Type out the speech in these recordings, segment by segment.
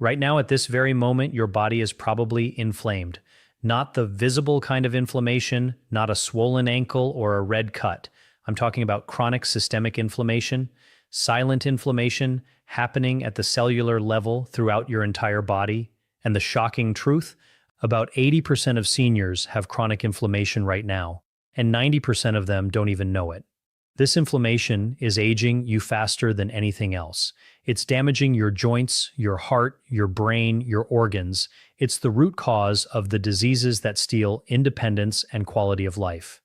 Right now, at this very moment, your body is probably inflamed. Not the visible kind of inflammation, not a swollen ankle or a red cut. I'm talking about chronic systemic inflammation, silent inflammation happening at the cellular level throughout your entire body. And the shocking truth, about 80% of seniors have chronic inflammation right now, and 90% of them don't even know it. This inflammation is aging you faster than anything else. It's damaging your joints, your heart, your brain, your organs. It's the root cause of the diseases that steal independence and quality of life.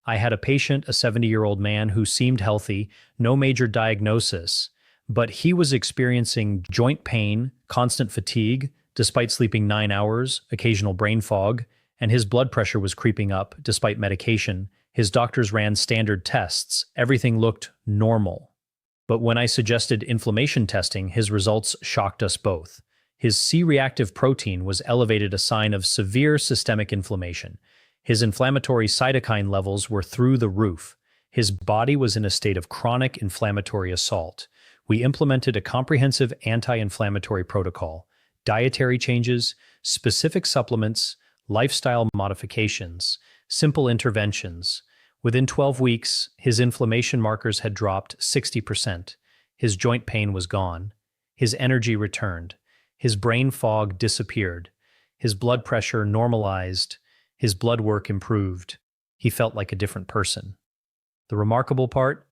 I had a patient, a 70-year-old man who seemed healthy, no major diagnosis, but he was experiencing joint pain, constant fatigue, despite sleeping 9 hours, occasional brain fog, and his blood pressure was creeping up despite medication. His doctors ran standard tests. Everything looked normal. But when I suggested inflammation testing, his results shocked us both. His C-reactive protein was elevated, a sign of severe systemic inflammation. His inflammatory cytokine levels were through the roof. His body was in a state of chronic inflammatory assault. We implemented a comprehensive anti-inflammatory protocol, dietary changes, specific supplements, lifestyle modifications, simple interventions. Within 12 weeks, his inflammation markers had dropped 60%. His joint pain was gone. His energy returned. His brain fog disappeared. His blood pressure normalized. His blood work improved. He felt like a different person. The remarkable part?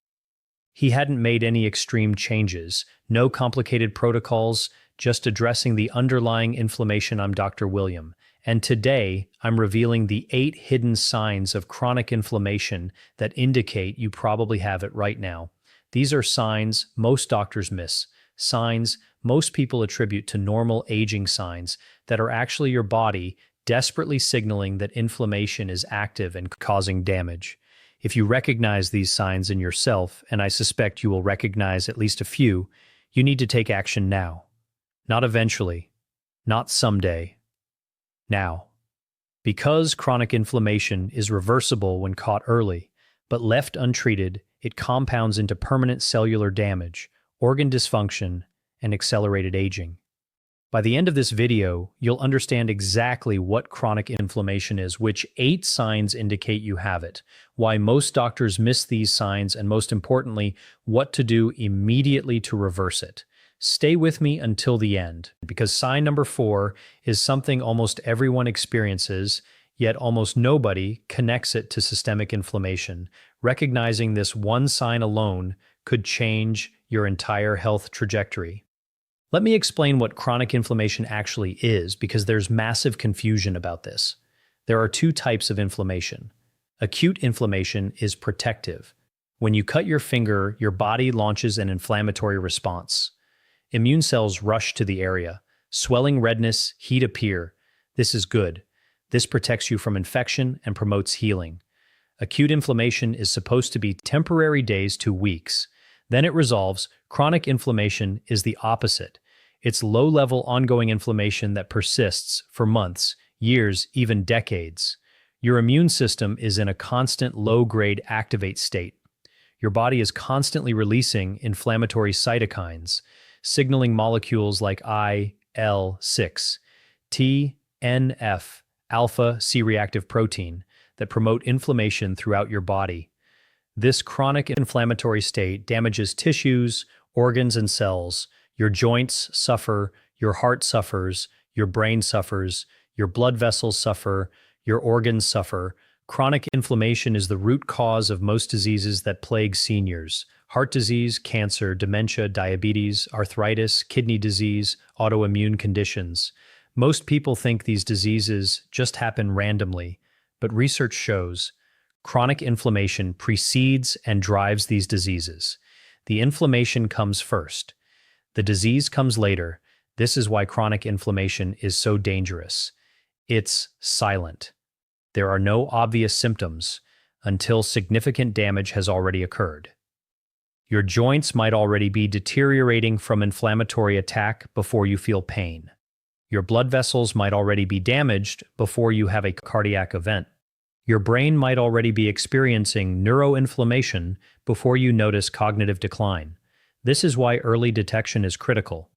He hadn't made any extreme changes, no complicated protocols, just addressing the underlying inflammation. I'm Dr. William. And today, I'm revealing the 8 hidden signs of chronic inflammation that indicate you probably have it right now. These are signs most doctors miss, signs most people attribute to normal aging signs that are actually your body desperately signaling that inflammation is active and causing damage. If you recognize these signs in yourself, and I suspect you will recognize at least a few, you need to take action now. Not eventually, not someday. Now, because chronic inflammation is reversible when caught early, but left untreated, it compounds into permanent cellular damage, organ dysfunction, and accelerated aging. By the end of this video, you'll understand exactly what chronic inflammation is, which 8 signs indicate you have it, why most doctors miss these signs, and most importantly, what to do immediately to reverse it. Stay with me until the end, because sign number 4 is something almost everyone experiences, yet almost nobody connects it to systemic inflammation. Recognizing this one sign alone could change your entire health trajectory. Let me explain what chronic inflammation actually is, because there's massive confusion about this. There are 2 types of inflammation. Acute inflammation is protective. When you cut your finger, your body launches an inflammatory response. Immune cells rush to the area. Swelling, redness, heat appear. This is good. This protects you from infection and promotes healing. Acute inflammation is supposed to be temporary, days to weeks. Then it resolves. Chronic inflammation is the opposite. It's low-level ongoing inflammation that persists for months, years, even decades. Your immune system is in a constant low-grade activate state. Your body is constantly releasing inflammatory cytokines, signaling molecules like IL-6, TNF, alpha C-reactive protein, that promote inflammation throughout your body. This chronic inflammatory state damages tissues, organs, and cells. Your joints suffer, your heart suffers, your brain suffers, your blood vessels suffer, your organs suffer. Chronic inflammation is the root cause of most diseases that plague seniors. Heart disease, cancer, dementia, diabetes, arthritis, kidney disease, autoimmune conditions. Most people think these diseases just happen randomly, but research shows chronic inflammation precedes and drives these diseases. The inflammation comes first. The disease comes later. This is why chronic inflammation is so dangerous. It's silent. There are no obvious symptoms until significant damage has already occurred. Your joints might already be deteriorating from inflammatory attack before you feel pain. Your blood vessels might already be damaged before you have a cardiac event. Your brain might already be experiencing neuroinflammation before you notice cognitive decline. This is why early detection is critical.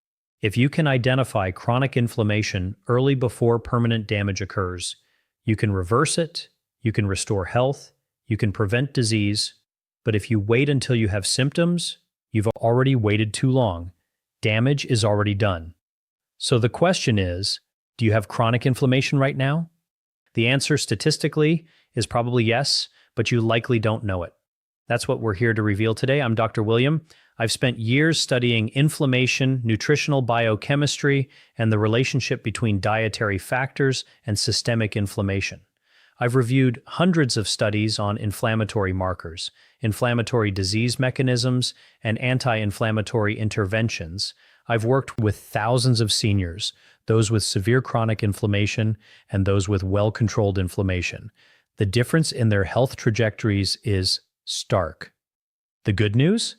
If you can identify chronic inflammation early before permanent damage occurs, you can reverse it, you can restore health, you can prevent disease, but if you wait until you have symptoms, you've already waited too long. Damage is already done. So the question is, do you have chronic inflammation right now? The answer statistically is probably yes, but you likely don't know it. That's what we're here to reveal today. I'm Dr. William. I've spent years studying inflammation, nutritional biochemistry, and the relationship between dietary factors and systemic inflammation. I've reviewed hundreds of studies on inflammatory markers, inflammatory disease mechanisms, and anti-inflammatory interventions. I've worked with thousands of seniors, those with severe chronic inflammation and those with well-controlled inflammation. The difference in their health trajectories is stark. The good news?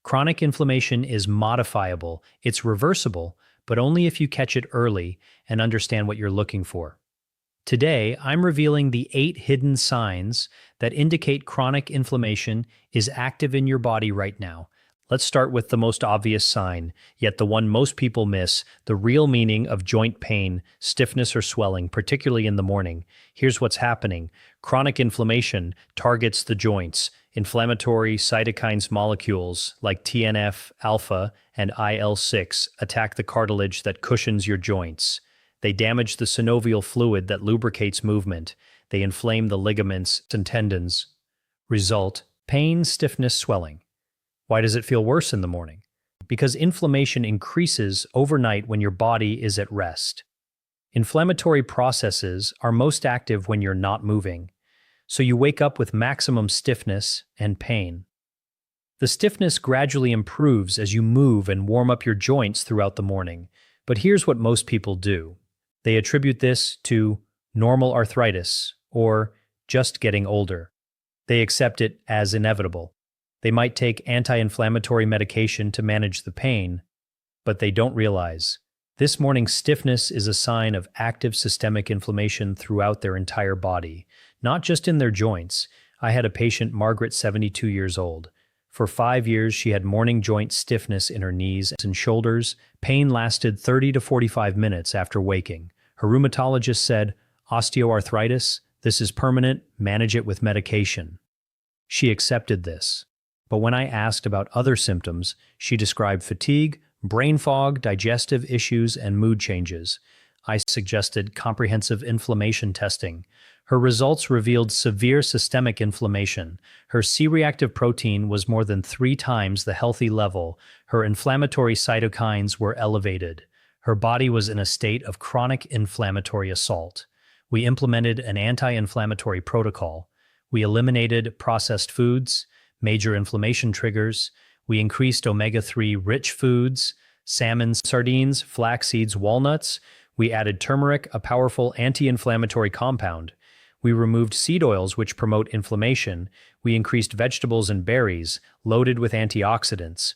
Chronic inflammation is modifiable, it's reversible, but only if you catch it early and understand what you're looking for. Today, I'm revealing the 8 hidden signs that indicate chronic inflammation is active in your body right now. Let's start with the most obvious sign, yet the one most people miss, the real meaning of joint pain, stiffness, or swelling, particularly in the morning. Here's what's happening. Chronic inflammation targets the joints. Inflammatory cytokines molecules like TNF-alpha and IL-6 attack the cartilage that cushions your joints. They damage the synovial fluid that lubricates movement. They inflame the ligaments and tendons. Result: pain, stiffness, swelling. Why does it feel worse in the morning? Because inflammation increases overnight when your body is at rest. Inflammatory processes are most active when you're not moving, so you wake up with maximum stiffness and pain. The stiffness gradually improves as you move and warm up your joints throughout the morning, but here's what most people do. They attribute this to normal arthritis or just getting older. They accept it as inevitable. They might take anti-inflammatory medication to manage the pain, but they don't realize this morning's stiffness is a sign of active systemic inflammation throughout their entire body, not just in their joints. I had a patient, Margaret, 72 years old. For 5 years, she had morning joint stiffness in her knees and shoulders. Pain lasted 30 to 45 minutes after waking. Her rheumatologist said, "Osteoarthritis, this is permanent, manage it with medication." She accepted this. But when I asked about other symptoms, she described fatigue, brain fog, digestive issues, and mood changes. I suggested comprehensive inflammation testing. Her results revealed severe systemic inflammation. Her C-reactive protein was more than 3 times the healthy level. Her inflammatory cytokines were elevated. Her body was in a state of chronic inflammatory assault. We implemented an anti-inflammatory protocol. We eliminated processed foods, major inflammation triggers. We increased omega-3 rich foods, salmon, sardines, flax seeds, walnuts. We added turmeric, a powerful anti-inflammatory compound. We removed seed oils, which promote inflammation. We increased vegetables and berries, loaded with antioxidants.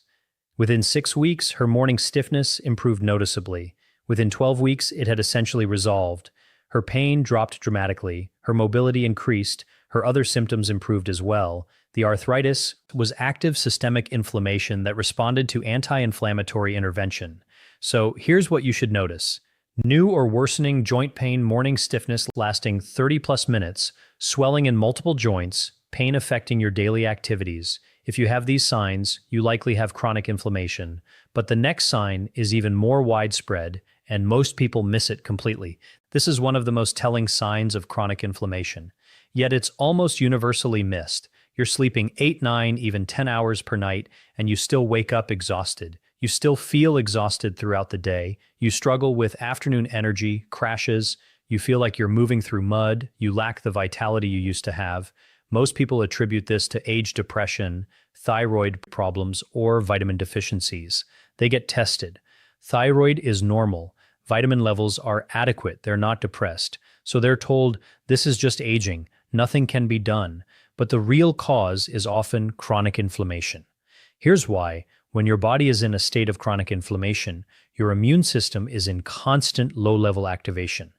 Within 6 weeks, her morning stiffness improved noticeably. Within 12 weeks, it had essentially resolved. Her pain dropped dramatically. Her mobility increased. Her other symptoms improved as well. The arthritis was active systemic inflammation that responded to anti-inflammatory intervention. So here's what you should notice. New or worsening joint pain, morning stiffness lasting 30+ minutes, swelling in multiple joints, pain affecting your daily activities. If you have these signs, you likely have chronic inflammation. But the next sign is even more widespread, and most people miss it completely. This is one of the most telling signs of chronic inflammation. Yet it's almost universally missed. You're sleeping 8, 9, even 10 hours per night, and you still wake up exhausted. You still feel exhausted throughout the day. You struggle with afternoon energy, crashes. You feel like you're moving through mud. You lack the vitality you used to have. Most people attribute this to age depression, thyroid problems, or vitamin deficiencies. They get tested. Thyroid is normal. Vitamin levels are adequate. They're not depressed. So they're told, this is just aging. Nothing can be done. But the real cause is often chronic inflammation. Here's why. When your body is in a state of chronic inflammation, your immune system is in constant low-level activation.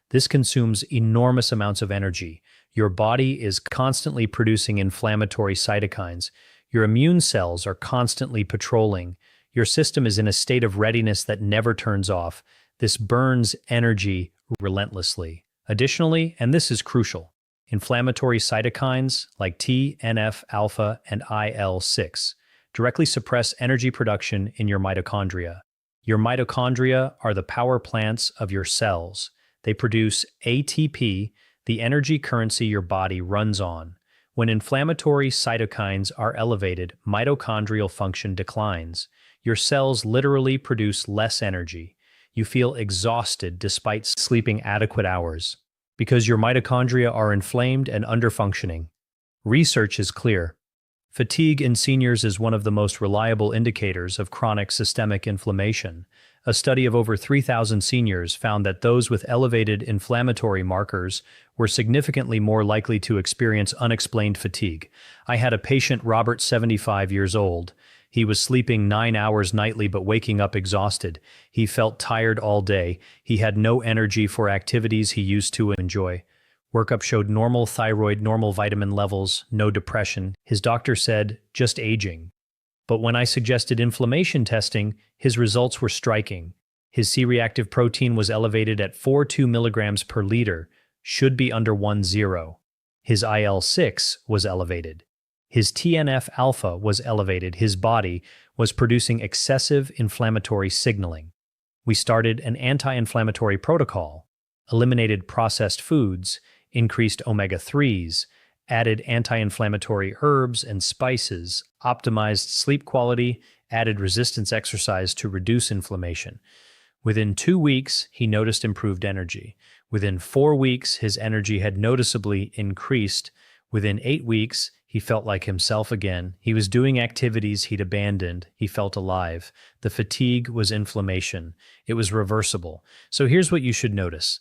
This consumes enormous amounts of energy. Your body is constantly producing inflammatory cytokines. Your immune cells are constantly patrolling. Your system is in a state of readiness that never turns off. This burns energy relentlessly. Additionally, and this is crucial, inflammatory cytokines like TNF-alpha and IL-6 directly suppress energy production in your mitochondria. Your mitochondria are the power plants of your cells. They produce ATP, the energy currency your body runs on. When inflammatory cytokines are elevated, mitochondrial function declines. Your cells literally produce less energy. You feel exhausted despite sleeping adequate hours because your mitochondria are inflamed and underfunctioning. Research is clear. Fatigue in seniors is one of the most reliable indicators of chronic systemic inflammation. A study of over 3,000 seniors found that those with elevated inflammatory markers were significantly more likely to experience unexplained fatigue. I had a patient, Robert, 75 years old. He was sleeping 9 hours nightly but waking up exhausted. He felt tired all day. He had no energy for activities he used to enjoy. Workup showed normal thyroid, normal vitamin levels, no depression. His doctor said, just aging. But when I suggested inflammation testing, his results were striking. His C-reactive protein was elevated at 4.2 milligrams per liter, should be under 1.0. His IL-6 was elevated. His TNF-alpha was elevated. His body was producing excessive inflammatory signaling. We started an anti-inflammatory protocol, eliminated processed foods, increased omega-3s, added anti-inflammatory herbs and spices, optimized sleep quality, added resistance exercise to reduce inflammation. Within 2 weeks, he noticed improved energy. Within 4 weeks, his energy had noticeably increased. Within 8 weeks, he felt like himself again. He was doing activities he'd abandoned. He felt alive. The fatigue was inflammation. It was reversible. So here's what you should notice.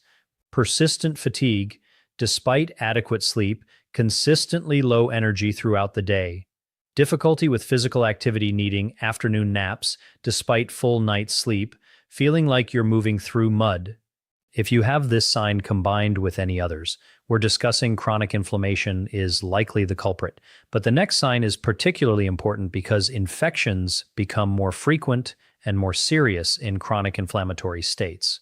Persistent fatigue, despite adequate sleep, consistently low energy throughout the day, difficulty with physical activity needing afternoon naps despite full night's sleep, feeling like you're moving through mud. If you have this sign combined with any others, we're discussing chronic inflammation is likely the culprit. But the next sign is particularly important because infections become more frequent and more serious in chronic inflammatory states.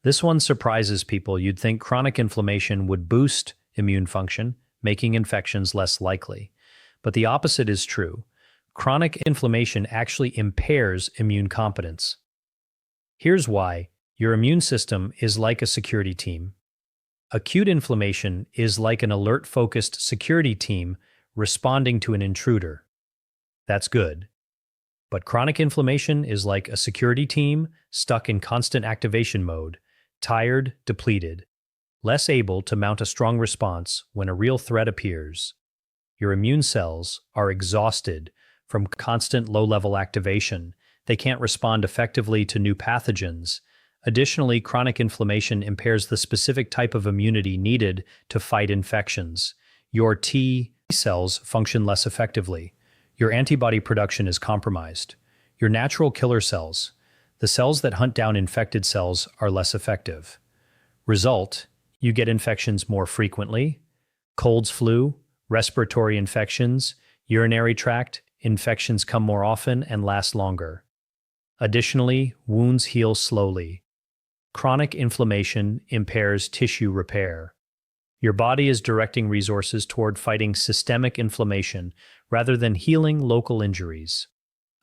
This one surprises people. You'd think chronic inflammation would boost immune function, making infections less likely. But the opposite is true. Chronic inflammation actually impairs immune competence. Here's why. Your immune system is like a security team. Acute inflammation is like an alert-focused security team responding to an intruder. That's good. But chronic inflammation is like a security team stuck in constant activation mode, tired, depleted, less able to mount a strong response when a real threat appears. Your immune cells are exhausted from constant low-level activation. They can't respond effectively to new pathogens. Additionally, chronic inflammation impairs the specific type of immunity needed to fight infections. Your T cells function less effectively. Your antibody production is compromised. Your natural killer cells, the cells that hunt down infected cells, are less effective. Result, you get infections more frequently, colds, flu, respiratory infections, urinary tract infections come more often and last longer. Additionally, wounds heal slowly. Chronic inflammation impairs tissue repair. Your body is directing resources toward fighting systemic inflammation rather than healing local injuries.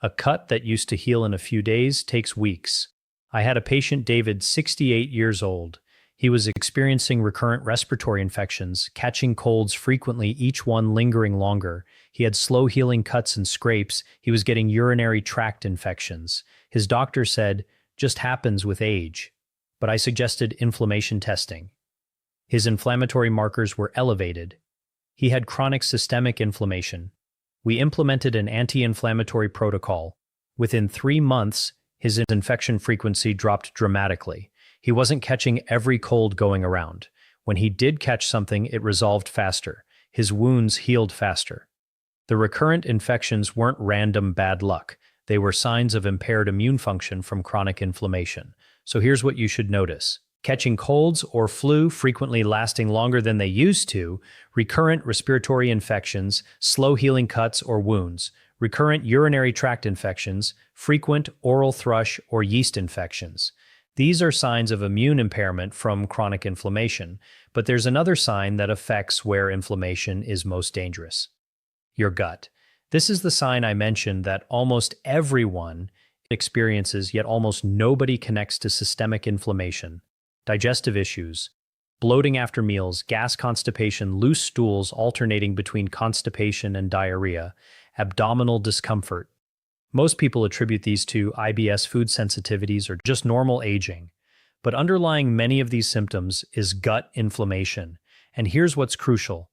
A cut that used to heal in a few days takes weeks. I had a patient, David, 68 years old. He was experiencing recurrent respiratory infections, catching colds frequently, each one lingering longer. He had slow-healing cuts and scrapes. He was getting urinary tract infections. His doctor said, just happens with age. But I suggested inflammation testing. His inflammatory markers were elevated. He had chronic systemic inflammation. We implemented an anti-inflammatory protocol. Within 3 months, his infection frequency dropped dramatically. He wasn't catching every cold going around. When he did catch something, it resolved faster. His wounds healed faster. The recurrent infections weren't random bad luck. They were signs of impaired immune function from chronic inflammation. So here's what you should notice. Catching colds or flu frequently lasting longer than they used to, recurrent respiratory infections, slow healing cuts or wounds. recurrent urinary tract infections, frequent oral thrush or yeast infections. These are signs of immune impairment from chronic inflammation, but there's another sign that affects where inflammation is most dangerous: your gut. This is the sign I mentioned that almost everyone experiences, yet almost nobody connects to systemic inflammation. Digestive issues, bloating after meals, gas, constipation, loose stools alternating between constipation and diarrhea, abdominal discomfort. Most people attribute these to IBS, food sensitivities, or just normal aging. But underlying many of these symptoms is gut inflammation. And here's what's crucial: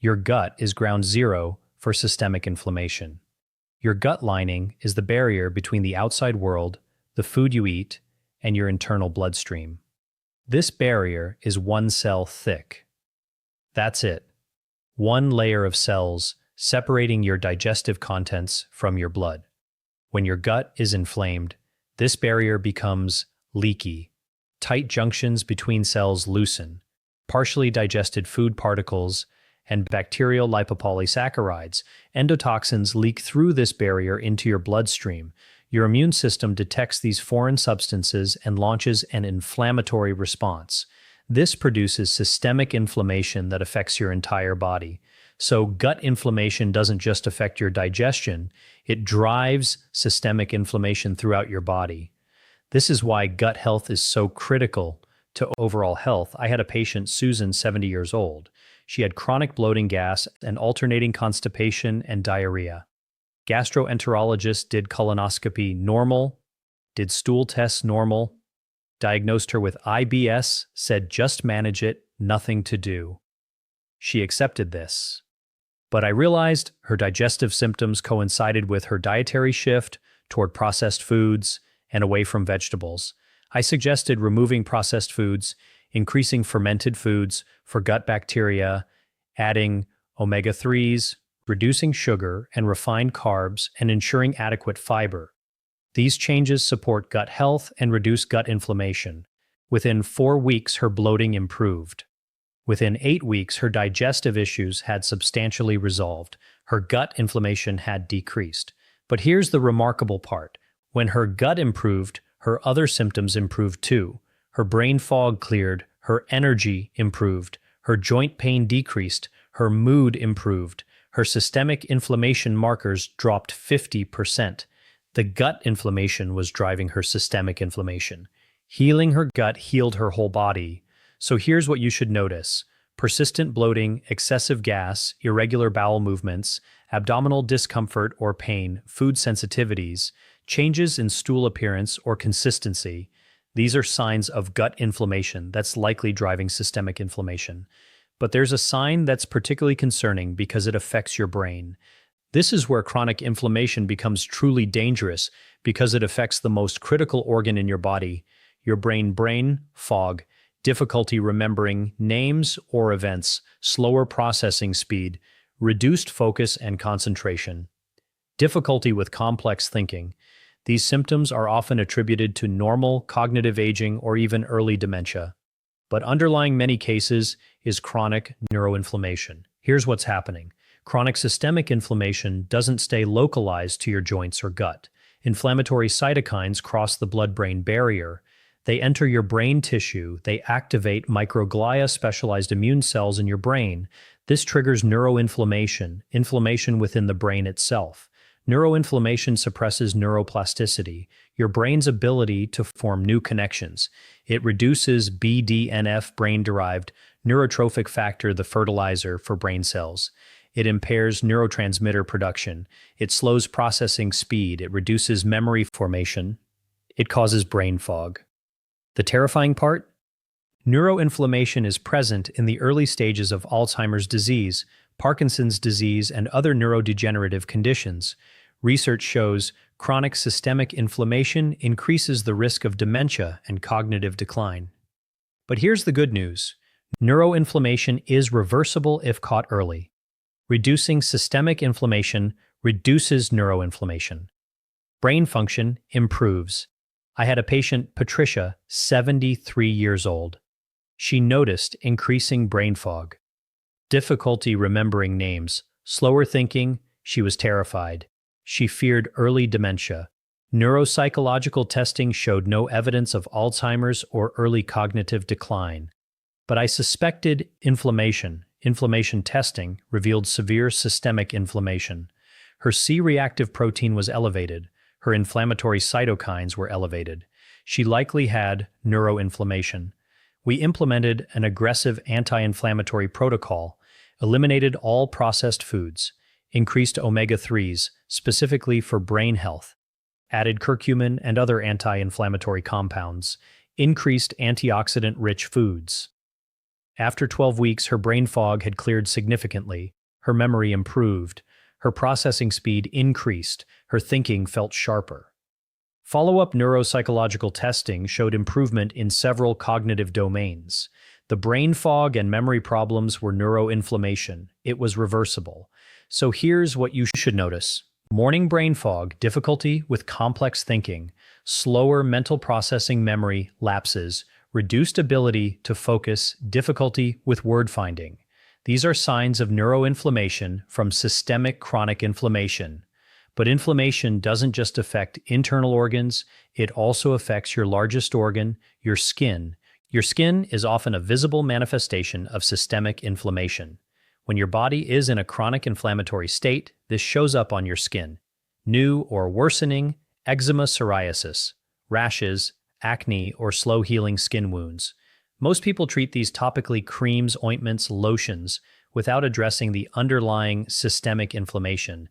your gut is ground zero for systemic inflammation. Your gut lining is the barrier between the outside world, the food you eat, and your internal bloodstream. This barrier is one cell thick. That's it. One layer of cells separating your digestive contents from your blood. When your gut is inflamed, this barrier becomes leaky. Tight junctions between cells loosen. Partially digested food particles and bacterial lipopolysaccharides, endotoxins, leak through this barrier into your bloodstream. Your immune system detects these foreign substances and launches an inflammatory response. This produces systemic inflammation that affects your entire body. So gut inflammation doesn't just affect your digestion, it drives systemic inflammation throughout your body. This is why gut health is so critical to overall health. I had a patient, Susan, 70 years old. She had chronic bloating, gas, and alternating constipation and diarrhea. Gastroenterologist did colonoscopy normal, did stool tests normal, diagnosed her with IBS, said just manage it, nothing to do. She accepted this. But I realized her digestive symptoms coincided with her dietary shift toward processed foods and away from vegetables. I suggested removing processed foods, increasing fermented foods for gut bacteria, adding omega-3s, reducing sugar and refined carbs, and ensuring adequate fiber. These changes support gut health and reduce gut inflammation. Within 4 weeks, her bloating improved. Within 8 weeks, her digestive issues had substantially resolved. Her gut inflammation had decreased. But here's the remarkable part. When her gut improved, her other symptoms improved too. Her brain fog cleared, her energy improved, her joint pain decreased, her mood improved, her systemic inflammation markers dropped 50%. The gut inflammation was driving her systemic inflammation. Healing her gut healed her whole body. So here's what you should notice: persistent bloating, excessive gas, irregular bowel movements, abdominal discomfort or pain, food sensitivities, changes in stool appearance or consistency. These are signs of gut inflammation that's likely driving systemic inflammation. But there's a sign that's particularly concerning because it affects your brain. This is where chronic inflammation becomes truly dangerous because it affects the most critical organ in your body, your brain. Brain fog, difficulty remembering names or events, slower processing speed, reduced focus and concentration, difficulty with complex thinking. These symptoms are often attributed to normal cognitive aging or even early dementia. But underlying many cases is chronic neuroinflammation. Here's what's happening. Chronic systemic inflammation doesn't stay localized to your joints or gut. Inflammatory cytokines cross the blood-brain barrier. They enter your brain tissue. They activate microglia, specialized immune cells in your brain. This triggers neuroinflammation, inflammation within the brain itself. Neuroinflammation suppresses neuroplasticity, your brain's ability to form new connections. It reduces BDNF, brain-derived neurotrophic factor, the fertilizer for brain cells. It impairs neurotransmitter production. It slows processing speed. It reduces memory formation. It causes brain fog. The terrifying part? Neuroinflammation is present in the early stages of Alzheimer's disease, Parkinson's disease, and other neurodegenerative conditions. Research shows chronic systemic inflammation increases the risk of dementia and cognitive decline. But here's the good news. Neuroinflammation is reversible if caught early. Reducing systemic inflammation reduces neuroinflammation. Brain function improves. I had a patient, Patricia, 73 years old. She noticed increasing brain fog, difficulty remembering names, slower thinking. She was terrified. She feared early dementia. Neuropsychological testing showed no evidence of Alzheimer's or early cognitive decline. But I suspected inflammation. Inflammation testing revealed severe systemic inflammation. Her C-reactive protein was elevated. Her inflammatory cytokines were elevated. She likely had neuroinflammation. We implemented an aggressive anti-inflammatory protocol, eliminated all processed foods, increased omega-3s, specifically for brain health, added curcumin and other anti-inflammatory compounds, increased antioxidant-rich foods. After 12 weeks, her brain fog had cleared significantly, her memory improved, her processing speed increased, her thinking felt sharper. Follow-up neuropsychological testing showed improvement in several cognitive domains. The brain fog and memory problems were neuroinflammation. It was reversible. So here's what you should notice. Morning brain fog, difficulty with complex thinking, slower mental processing memory lapses, reduced ability to focus, difficulty with word finding. These are signs of neuroinflammation from systemic chronic inflammation. But inflammation doesn't just affect internal organs, it also affects your largest organ, your skin. Your skin is often a visible manifestation of systemic inflammation. When your body is in a chronic inflammatory state, this shows up on your skin. New or worsening eczema, psoriasis, rashes, acne, or slow-healing skin wounds. Most people treat these topically creams, ointments, lotions without addressing the underlying systemic inflammation.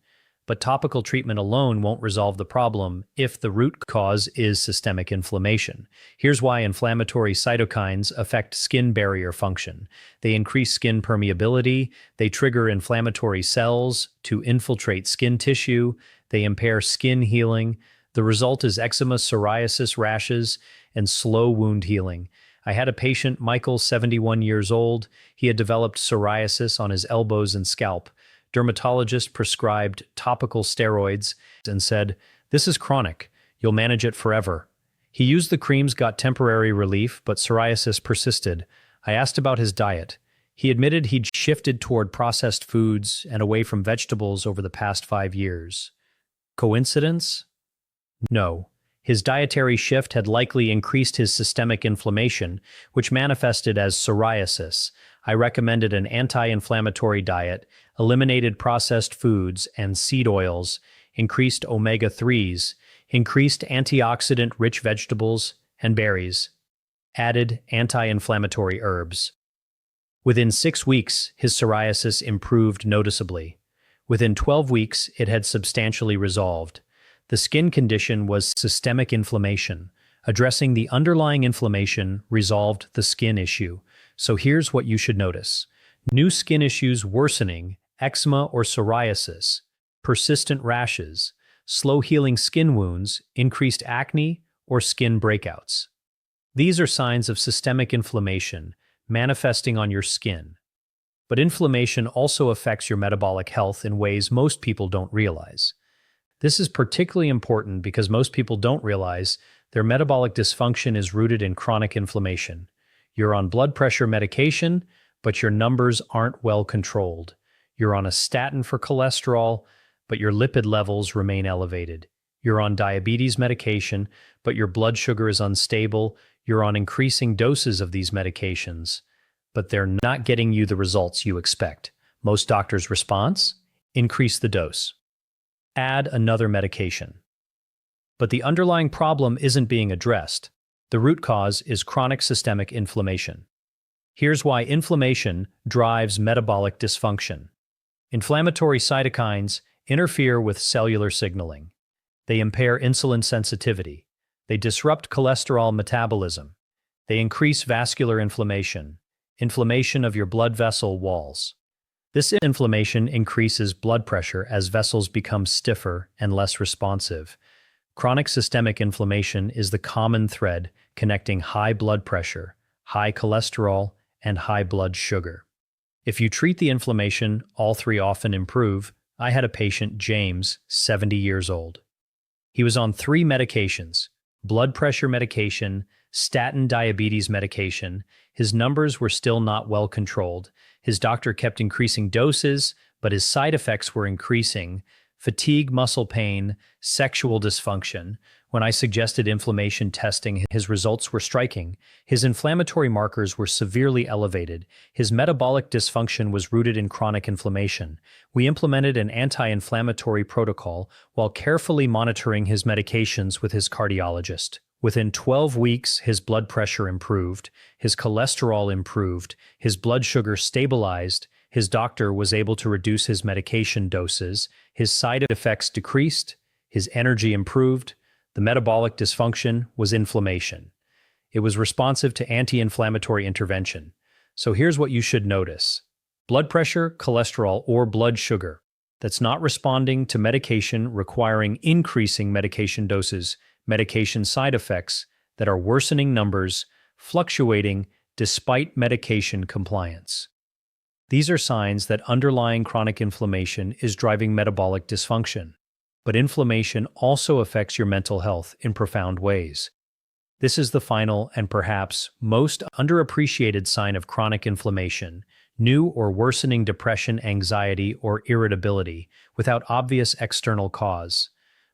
But topical treatment alone won't resolve the problem if the root cause is systemic inflammation. Here's why inflammatory cytokines affect skin barrier function. They increase skin permeability, they trigger inflammatory cells to infiltrate skin tissue, they impair skin healing. The result is eczema, psoriasis, rashes, and slow wound healing. I had a patient, Michael, 71 years old. He had developed psoriasis on his elbows and scalp. Dermatologist prescribed topical steroids and said, "This is chronic. You'll manage it forever." He used the creams, got temporary relief, but psoriasis persisted. I asked about his diet. He admitted he'd shifted toward processed foods and away from vegetables over the past 5 years. Coincidence? No. His dietary shift had likely increased his systemic inflammation, which manifested as psoriasis. I recommended an anti-inflammatory diet, eliminated processed foods and seed oils, increased omega-3s, increased antioxidant-rich vegetables and berries, added anti-inflammatory herbs. Within 6 weeks, his psoriasis improved noticeably. Within 12 weeks, it had substantially resolved. The skin condition was systemic inflammation. Addressing the underlying inflammation resolved the skin issue. So here's what you should notice. New skin issues worsening, eczema or psoriasis, persistent rashes, slow-healing skin wounds, increased acne, or skin breakouts. These are signs of systemic inflammation manifesting on your skin. But inflammation also affects your metabolic health in ways most people don't realize. This is particularly important because most people don't realize their metabolic dysfunction is rooted in chronic inflammation. You're on blood pressure medication, but your numbers aren't well controlled. You're on a statin for cholesterol, but your lipid levels remain elevated. You're on diabetes medication, but your blood sugar is unstable. You're on increasing doses of these medications, but they're not getting you the results you expect. Most doctors' response? Increase the dose. Add another medication. But the underlying problem isn't being addressed. The root cause is chronic systemic inflammation. Here's why inflammation drives metabolic dysfunction. Inflammatory cytokines interfere with cellular signaling. They impair insulin sensitivity. They disrupt cholesterol metabolism. They increase vascular inflammation, inflammation of your blood vessel walls. This inflammation increases blood pressure as vessels become stiffer and less responsive. Chronic systemic inflammation is the common thread connecting high blood pressure, high cholesterol, and high blood sugar. If you treat the inflammation, all three often improve. I had a patient, James, 70 years old. He was on 3 medications: blood pressure medication, statin diabetes medication. His numbers were still not well controlled. His doctor kept increasing doses, but his side effects were increasing. fatigue, muscle pain, sexual dysfunction. When I suggested inflammation testing, his results were striking. His inflammatory markers were severely elevated. His metabolic dysfunction was rooted in chronic inflammation. We implemented an anti-inflammatory protocol while carefully monitoring his medications with his cardiologist. Within 12 weeks, his blood pressure improved, his cholesterol improved, his blood sugar stabilized, his doctor was able to reduce his medication doses, his side effects decreased, his energy improved. The metabolic dysfunction was inflammation. It was responsive to anti-inflammatory intervention. So here's what you should notice. Blood pressure, cholesterol, or blood sugar that's not responding to medication requiring increasing medication doses, medication side effects that are worsening numbers, fluctuating despite medication compliance. These are signs that underlying chronic inflammation is driving metabolic dysfunction. But inflammation also affects your mental health in profound ways. This is the final and perhaps most underappreciated sign of chronic inflammation: new or worsening depression, anxiety, or irritability without obvious external cause.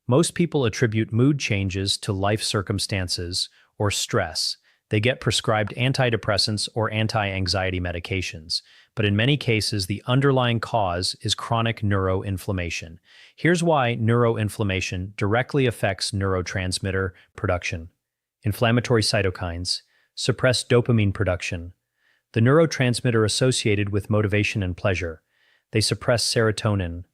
Most people attribute mood changes to life circumstances or stress. They get prescribed antidepressants or anti-anxiety medications, but in many cases, the underlying cause is chronic neuroinflammation. Here's why neuroinflammation directly affects neurotransmitter production. Inflammatory cytokines suppress dopamine production, the neurotransmitter associated with motivation and pleasure. They suppress serotonin,